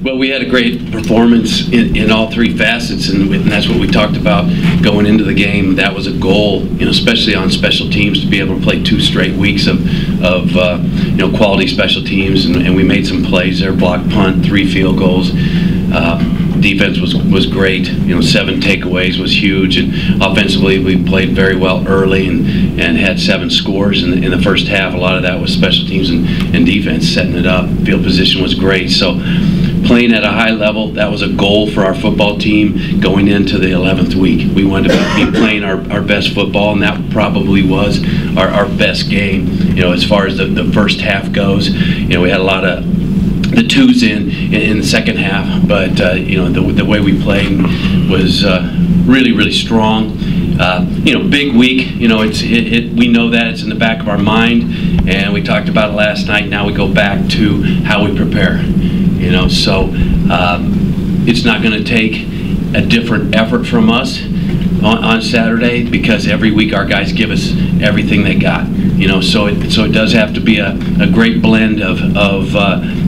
Well, we had a great performance in all three facets, and that's what we talked about going into the game. That was a goal, especially on special teams, to be able to play 2 straight weeks of quality special teams, and we made some plays there, block punt, 3 field goals. Defense was great. 7 takeaways was huge, and offensively we played very well early and had 7 scores in the first half. A lot of that was special teams and defense setting it up. Field position was great. So playing at a high level, that was a goal for our football team going into the 11th week. We wanted to be playing our best football, and that probably was our best game. As far as the first half goes, we had a lot of the 2s in the second half, but the way we played was really strong. Big week. We know that it's in the back of our mind, and we talked about it last night. Now we go back to how we prepare. So it's not going to take a different effort from us on Saturday, because every week our guys give us everything they got. So it does have to be a great blend of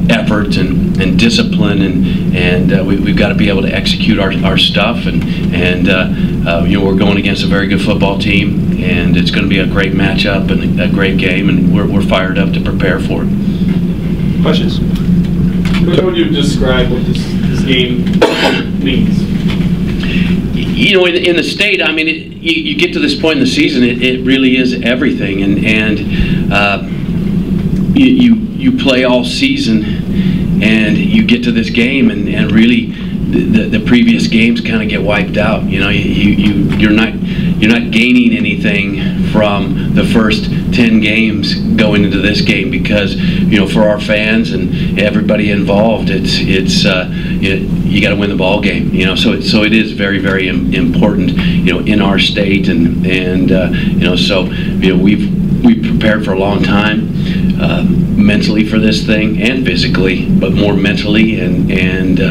effort and discipline, and we've got to be able to execute our stuff, and we're going against a very good football team, and it's going to be a great matchup and a great game, and we're fired up to prepare for it. Questions? How would you describe what this game means? In the state, I mean, you get to this point in the season, it really is everything, and you play all season, and you get to this game, and really the previous games kind of get wiped out. You're not gaining anything from the first 10 games going into this game, because for our fans and everybody involved, you got to win the ball game. So it is very important in our state, and so we've prepared for a long time, mentally for this thing and physically, but more mentally, and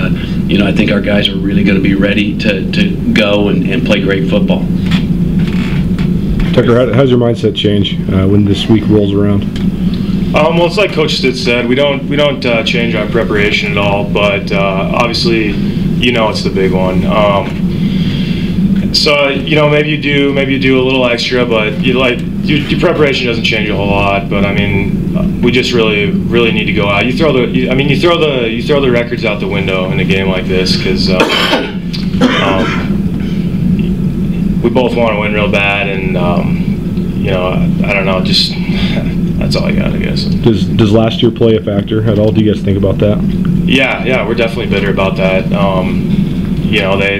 I think our guys are really going to be ready to go and play great football. Tucker, how's your mindset change when this week rolls around? Well, it's like Coach Stitt said, we don't change our preparation at all, but obviously, it's the big one. So maybe you do a little extra, but your preparation doesn't change a whole lot. But I mean, we just really need to go out. You throw the records out the window in a game like this, because we both want to win real bad, and I don't know, just that's all I got, I guess. Does last year play a factor at all? Do you guys think about that? Yeah, we're definitely bitter about that.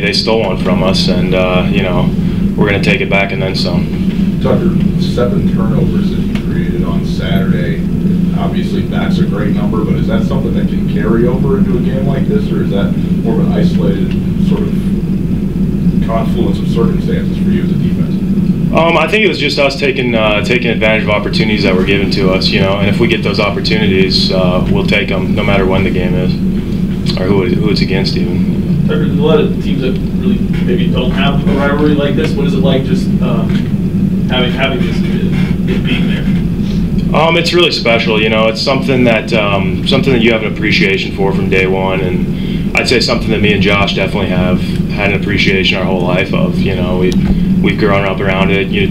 They stole one from us, and we're going to take it back and then some. Tucker, 7 turnovers that you created on Saturday. Obviously, that's a great number, but is that something that can carry over into a game like this, or is that more of an isolated sort of confluence of circumstances for you as a defense? I think it was just us taking advantage of opportunities that were given to us, and if we get those opportunities, we'll take them no matter when the game is, or who it's against even. There's a lot of teams that really maybe don't have a rivalry like this. What is it like just having this, it being there? It's really special, It's something that you have an appreciation for from day one, and I'd say something that me and Josh definitely have had an appreciation our whole life of. We've grown up around it. You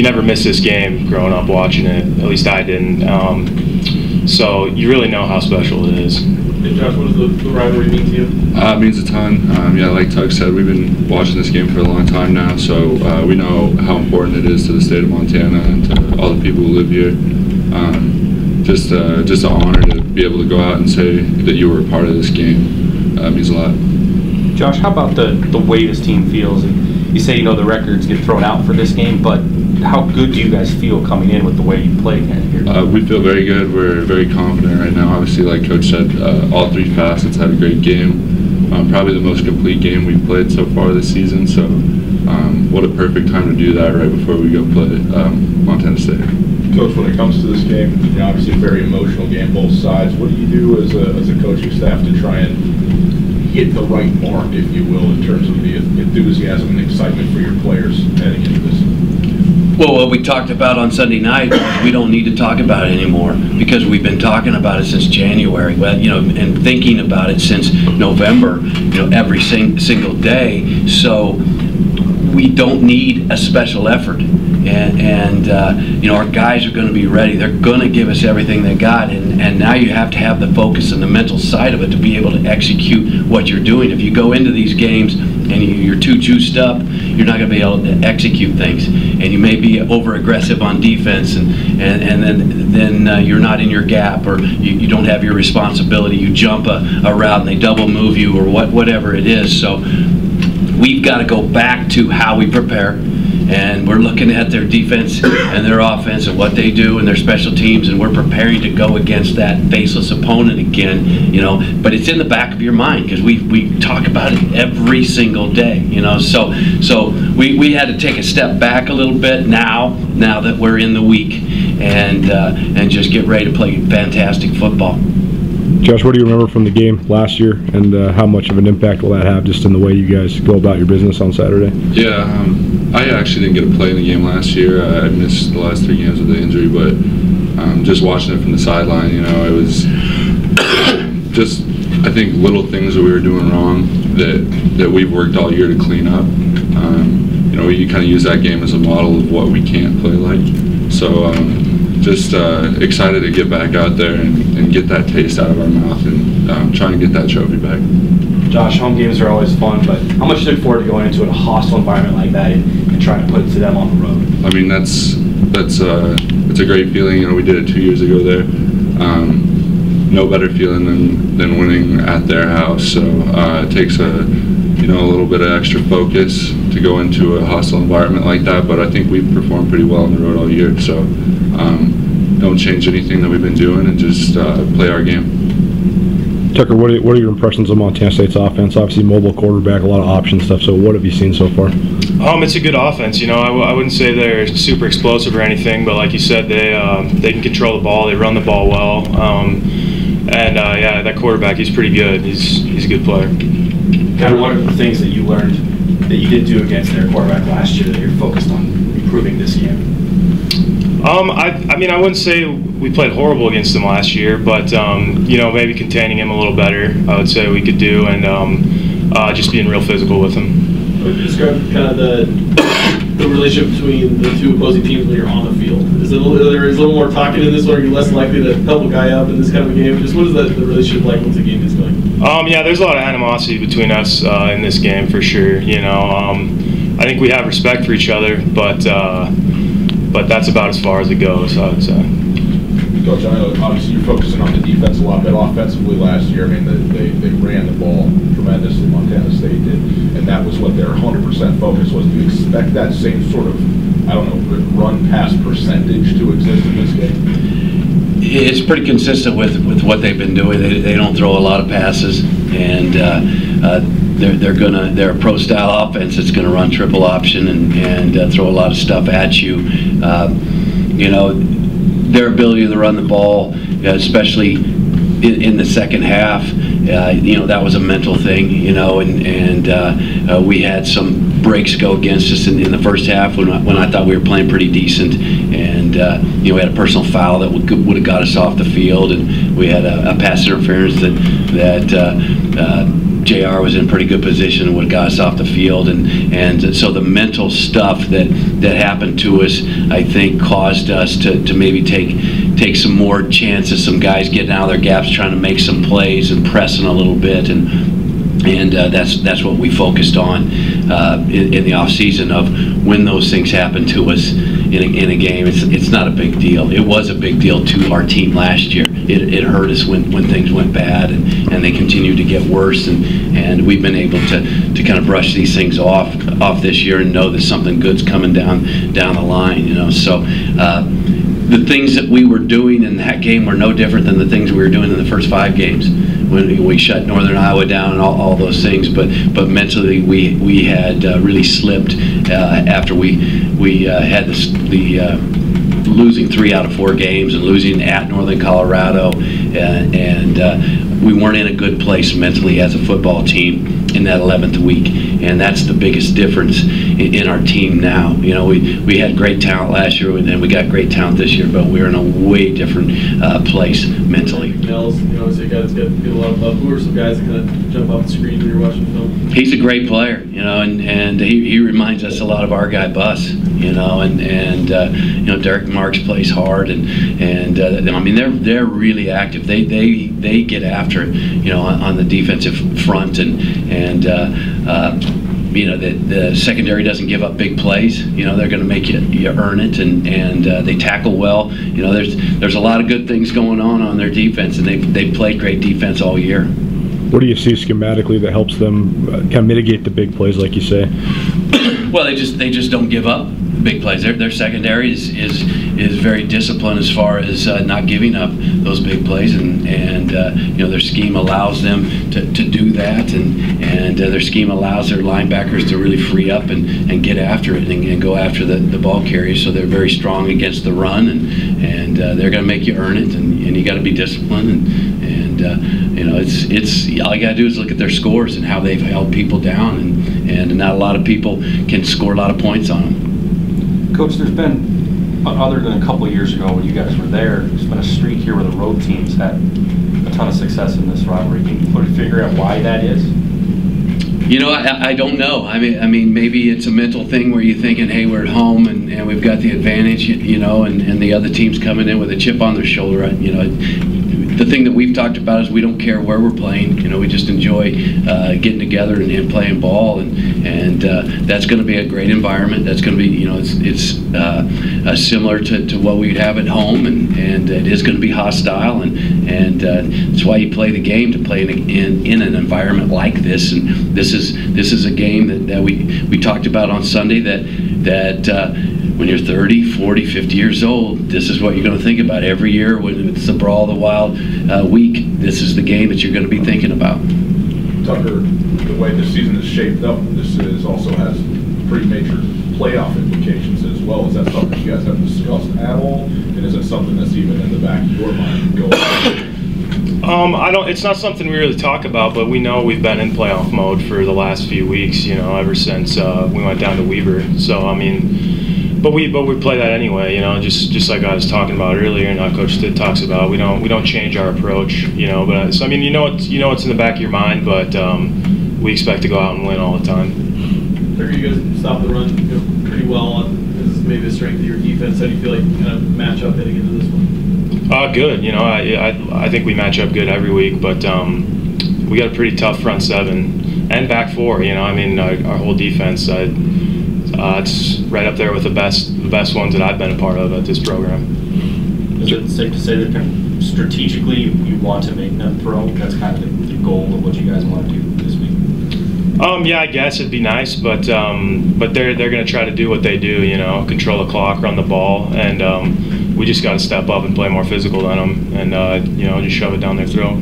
never miss this game growing up watching it. At least I didn't. So you really know how special it is. Hey Josh, what does the rivalry mean to you? It means a ton. Like Tuck said, we've been watching this game for a long time now, so we know how important it is to the state of Montana and to all the people who live here. Just an honor to be able to go out and say that you were a part of this game. Means a lot. Josh, how about the way this team feels? And you say the records get thrown out for this game, but how good do you guys feel coming in with the way you played here? We feel very good. We're very confident right now. Obviously, like Coach said, all 3 facets had a great game. Probably the most complete game we've played so far this season. So, what a perfect time to do that right before we go play Montana State. Coach, when it comes to this game, obviously a very emotional game, both sides. What do you do as a coaching staff to try and hit the right mark, if you will, in terms of the enthusiasm and excitement for your players heading into this? Well, what we talked about on Sunday night, we don't need to talk about it anymore because we've been talking about it since January. Well, you know, and thinking about it since November. You know, every single day. So we don't need a special effort. And you know, our guys are going to be ready. They're going to give us everything they got, and now you have to have the focus and the mental side of it to be able to execute what you're doing. If you go into these games and you're too juiced up, you're not going to be able to execute things, and you may be over aggressive on defense, and then you're not in your gap, or you don't have your responsibility. You jump a route and they double move you, or whatever it is. So we've got to go back to how we prepare. And we're looking at their defense and their offense and what they do and their special teams, and we're preparing to go against that faceless opponent again, you know. But it's in the back of your mind because we talk about it every single day, you know. So we had to take a step back a little bit now that we're in the week, and just get ready to play fantastic football. Josh, what do you remember from the game last year, and how much of an impact will that have just in the way you guys go about your business on Saturday? Yeah, I actually didn't get to play in the game last year. I missed the last 3 games with the injury, but just watching it from the sideline, you know, it was just, I think, little things that we were doing wrong that we've worked all year to clean up. You know, we kind of use that game as a model of what we can't play like. So just excited to get back out there and get that taste out of our mouth and try and get that trophy back. Josh, home games are always fun, but how much do you look forward to going into a hostile environment like that and trying to put it to them on the road? I mean, it's a great feeling. You know, we did it 2 years ago there. No better feeling than winning at their house. So it takes a little bit of extra focus to go into a hostile environment like that. But I think we've performed pretty well on the road all year. So don't change anything that we've been doing and just play our game. Tucker, what are your impressions of Montana State's offense? Obviously, mobile quarterback, a lot of option stuff. So, what have you seen so far? It's a good offense. You know, I wouldn't say they're super explosive or anything, but like you said, they can control the ball. They run the ball well, yeah, that quarterback, he's pretty good. He's a good player. Kind of what are the things that you learned that you did do against their quarterback last year that you're focused on improving this game? I mean, I wouldn't say we played horrible against them last year, but maybe containing him a little better, I would say we could do, and just being real physical with him. Describe kind of the relationship between the two opposing teams when you're on the field. Is there a little more talking in this one? Are you less likely to help a guy up in this kind of a game? Just what is the relationship like once the game gets going? Yeah, there's a lot of animosity between us in this game for sure. You know, I think we have respect for each other, but that's about as far as it goes, I would say. Coach, I know obviously you're focusing on the defense a lot, but offensively last year, I mean, they ran the ball tremendously, Montana State did, and that was what their 100% focus was. Do you expect that same sort of, I don't know, run-pass percentage to exist in this game? It's pretty consistent with what they've been doing. They don't throw a lot of passes, and they're a pro-style offense that's going to run triple option and throw a lot of stuff at you. You know, their ability to run the ball, especially in the second half, that was a mental thing, and we had some breaks go against us in the first half when I thought we were playing pretty decent, and we had a personal foul that would have got us off the field, and we had a pass interference that JR was in pretty good position and would have got us off the field, and so the mental stuff that happened to us, I think, caused us to maybe take some more chances, some guys getting out of their gaps, trying to make some plays and pressing a little bit, and that's what we focused on in the off season. Of when those things happen to us in a game, it's not a big deal. It was a big deal to our team last year. It hurt us when things went bad, and they continue to get worse, and we've been able to kind of brush these things off this year and know that something good's coming down the line. So the things that we were doing in that game were no different than the things we were doing in the first 5 games when we shut Northern Iowa down and all those things. But mentally we had really slipped after we had the losing 3 out of 4 games and losing at Northern Colorado, and we weren't in a good place mentally as a football team in that 11th week, and that's the biggest difference in our team now. You know, we had great talent last year, and we got great talent this year, but we're in a way different place mentally. Nels, you know, so you guys get a lot of love. Who are some guys that kind of jump off the screen when you're watching film? He's a great player, you know, and he reminds us a lot of our guy Bus, you know, and you know, Derek Marks plays hard, and I mean they're really active. They get after it, you know, on the defensive front, and you know, the secondary doesn't give up big plays. You know, they're going to make you earn it, and they tackle well. You know, there's a lot of good things going on their defense, and they've played great defense all year. What do you see schematically that helps them kind of mitigate the big plays, like you say? Well, they just don't give up big plays. Their secondary is very disciplined as far as not giving up those big plays, and you know, their scheme allows them to do that, and their scheme allows their linebackers to really free up and get after it and go after the ball carriers. So they're very strong against the run, and they're going to make you earn it, and you got to be disciplined, and you know, it's all you got to do is look at their scores and how they've held people down, and not a lot of people can score a lot of points on them. Coach, there's been, other than a couple of years ago when you guys were there's been a streak here where the road teams had a ton of success in this rivalry. Can you figure out why that is? You know, I don't know. I mean, maybe it's a mental thing where you're thinking, hey, we're at home and we've got the advantage, you know, and the other team's coming in with a chip on their shoulder. You know, the thing that we've talked about is we don't care where we're playing. You know, we just enjoy getting together and playing ball, and that's going to be a great environment. That's going to be, you know, it's similar to what we'd have at home, and it is going to be hostile, and that's why you play the game, to play in an environment like this. And this is a game that we talked about on Sunday, that when you're 30, 40, 50 years old, this is what you're going to think about every year. When it's the Brawl of the Wild week, this is the game that you're going to be thinking about. Tucker, the way this season is shaped up, also has pretty major playoff implications as well. Is that something you guys have discussed at all? And is it something that's even in the back of your mind going forward? It's not something we really talk about, but we know we've been in playoff mode for the last few weeks, you know, ever since we went down to Weber. So, I mean, but we play that anyway, you know, just like I was talking about earlier, and Coach Stitt talks about. We don't change our approach, you know. But so, I mean, you know it's in the back of your mind, but we expect to go out and win all the time. Tucker, you guys stop the run, you know, pretty well. This is maybe the strength of your defense. How do you feel like you kind of match up heading into this one? Good. You know, I think we match up good every week, but we got a pretty tough front seven and back four. You know, I mean, our whole defense. It's right up there with the best ones that I've been a part of at this program. Is it safe to say that strategically you want to make them throw? That's kind of the goal of what you guys want to do this week? Yeah, I guess it'd be nice, but they're going to try to do what they do, you know, control the clock, run the ball, and we just got to step up and play more physical than them, and you know, just shove it down their throat.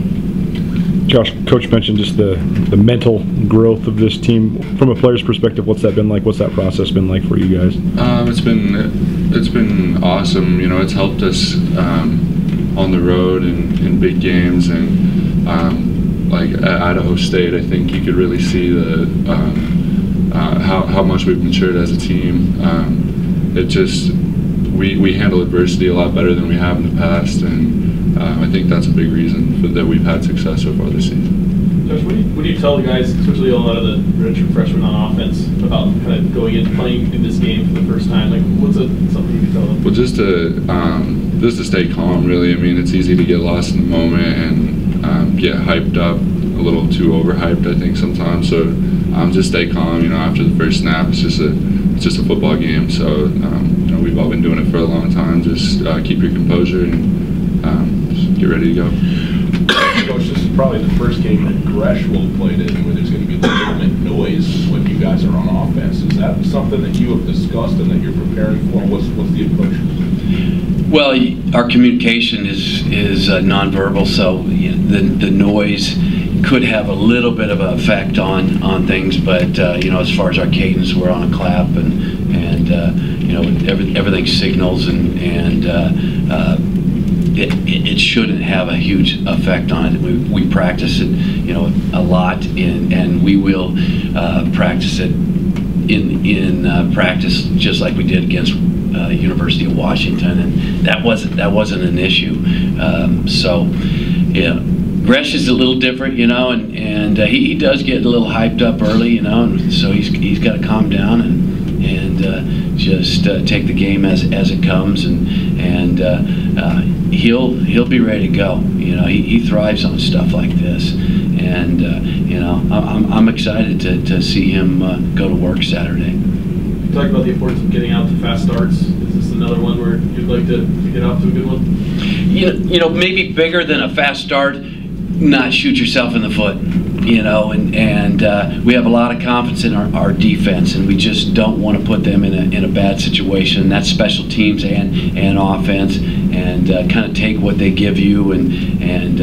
Josh, Coach mentioned just the mental growth of this team. From a player's perspective, what's that been like? What's that process been like for you guys? It's been awesome. You know, it's helped us on the road in big games, and like at Idaho State, I think you could really see the how much we've matured as a team. We handle adversity a lot better than we have in the past, and I think that's a big reason that we've had success so far this season. Josh, what do you tell the guys, especially a lot of the redshirt freshmen on offense, about kind of going into playing in this game for the first time? Like, what's something you can tell them? Well, just to stay calm, really. I mean, it's easy to get lost in the moment and get hyped up, a little too overhyped, I think, sometimes. So just stay calm. You know, after the first snap, it's just a football game. So you know, we've all been doing it for a long time. Just keep your composure and just get ready to go. Coach, this is probably the first game that Gresh will have played in where there's going to be legitimate noise when you guys are on offense. Is that something that you have discussed and that you're preparing for? What's the approach? Well, our communication is nonverbal, so the noise could have a little bit of an effect on things, but you know, as far as our cadence, we're on a clap, and you know, everything signals, and it shouldn't have a huge effect on it. We practice it, a lot, and we will practice it in practice just like we did against University of Washington, and that wasn't an issue. So, Gresh is a little different, and he does get a little hyped up early, and so he's got to calm down and just take the game as it comes, and he'll be ready to go. He thrives on stuff like this, and I'm excited to see him go to work Saturday. You talked about the importance of getting out to fast starts. Is this another one where you'd like to get off to a good one? Maybe bigger than a fast start, not shoot yourself in the foot, and we have a lot of confidence in our defense, and we just don't want to put them in a bad situation. And that's special teams and offense, and kind of take what they give you, and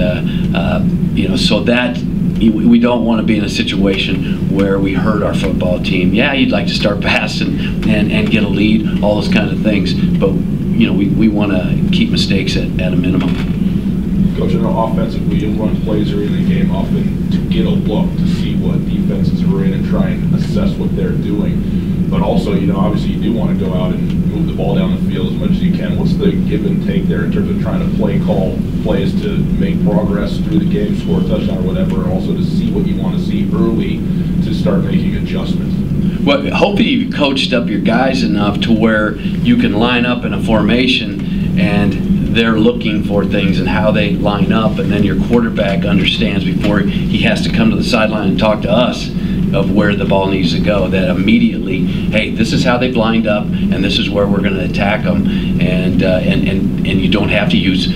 so that we don't want to be in a situation where we hurt our football team. Yeah, you'd like to start fast and get a lead, all those kind of things, but we want to keep mistakes at a minimum. Coach, I know offensively you'll run plays early in the game often to get a look to see what defenses are in and try and assess what they're doing. But also, obviously you do want to go out and move the ball down the field as much as you can. What's the give and take there in terms of trying to call plays to make progress through the game, score a touchdown or whatever, and also to see what you want to see early to start making adjustments? Well, hopefully you've coached up your guys enough to where you can line up in a formation and they're looking for things and how they line up, and then your quarterback understands before he has to come to the sideline and talk to us of where the ball needs to go, that immediately, hey, this is how they've lined up and this is where we're going to attack them, and you don't have to use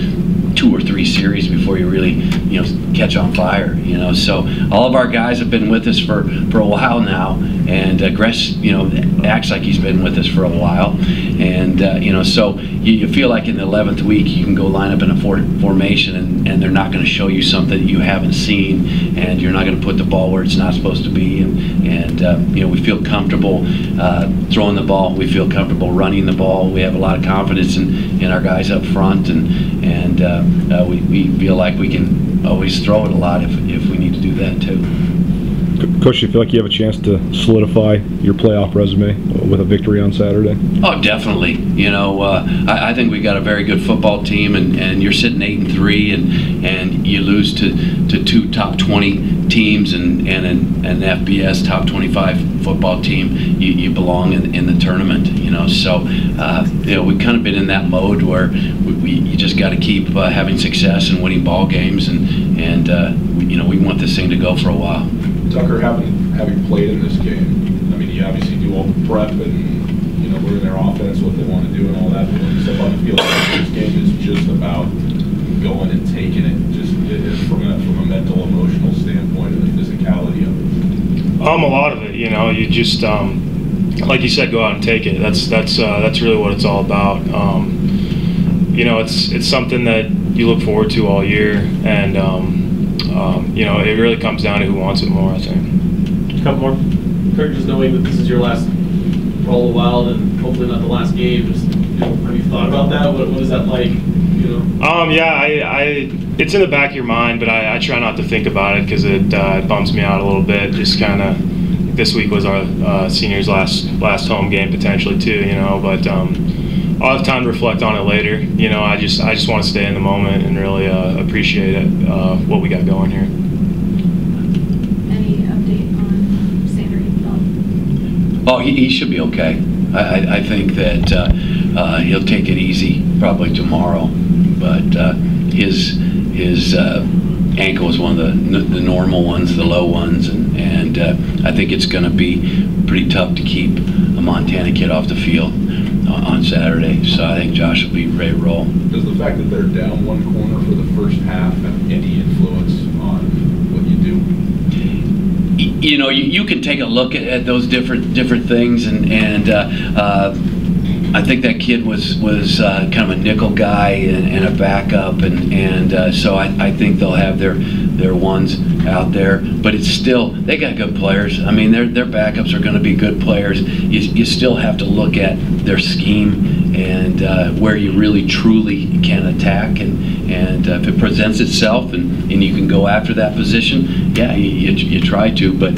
2 or 3 series before you really catch on fire. So all of our guys have been with us for a while now, and Gresh acts like he's been with us for a while, and so you feel like in the 11th week you can go line up in a formation, and they're not going to show you something that you haven't seen, and you're not going to put the ball where it's not supposed to be, and we feel comfortable throwing the ball, we feel comfortable running the ball, we have a lot of confidence in our guys up front, and we feel like we can always throw it a lot if we need to do that too. Coach, do you feel like you have a chance to solidify your playoff resume with a victory on Saturday? Oh, definitely. I think we got a very good football team, and you're sitting 8-3, and you lose to 2 top 20 teams and an FBS top 25 football team. You belong in the tournament. So we've kind of been in that mode where you just got to keep having success and winning ball games, and we want this thing to go for a while. Tucker, having played in this game, you obviously do all the prep and learn their offense, what they want to do, and all that. But when you step on the field, this game is just about going and taking it, just from a mental, emotional standpoint, and the physicality of it. A lot of it, you just like you said, go out and take it. That's really what it's all about. It's something that you look forward to all year, and it really comes down to who wants it more, I think. Just a couple more. Kirk, just knowing that this is your last for all a while, and hopefully not the last game, just have you thought about that? What is that like? It's in the back of your mind, but I try not to think about it because it bums me out a little bit. Just kind of, this week was our seniors' last home game potentially too, but I'll have time to reflect on it later. I just want to stay in the moment and really appreciate it, what we got going here. Any update on Sander Eagle? Oh, he should be okay. I think that he'll take it easy probably tomorrow, but his ankle is one of the normal ones, the low ones, and I think it's going to be pretty tough to keep a Montana kid off the field on Saturday. So I think Josh will be ready to roll. Does the fact that they're down one corner for the first half have any influence on what you do? You can take a look at those different things, and I think that kid was kind of a nickel guy and a backup, and so I think they'll have their ones out there, but it's still, they got good players. Their backups are going to be good players. You still have to look at their scheme where you really truly can attack, and if it presents itself and you can go after that position, yeah, you try to, but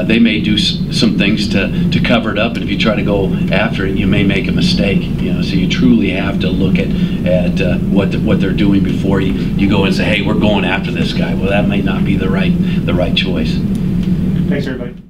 they may do some things to cover it up, and if you try to go after it, you may make a mistake. So you truly have to look at what they're doing before you go and say, hey, we're going after this guy. Well, that might not be the right choice. Thanks, everybody.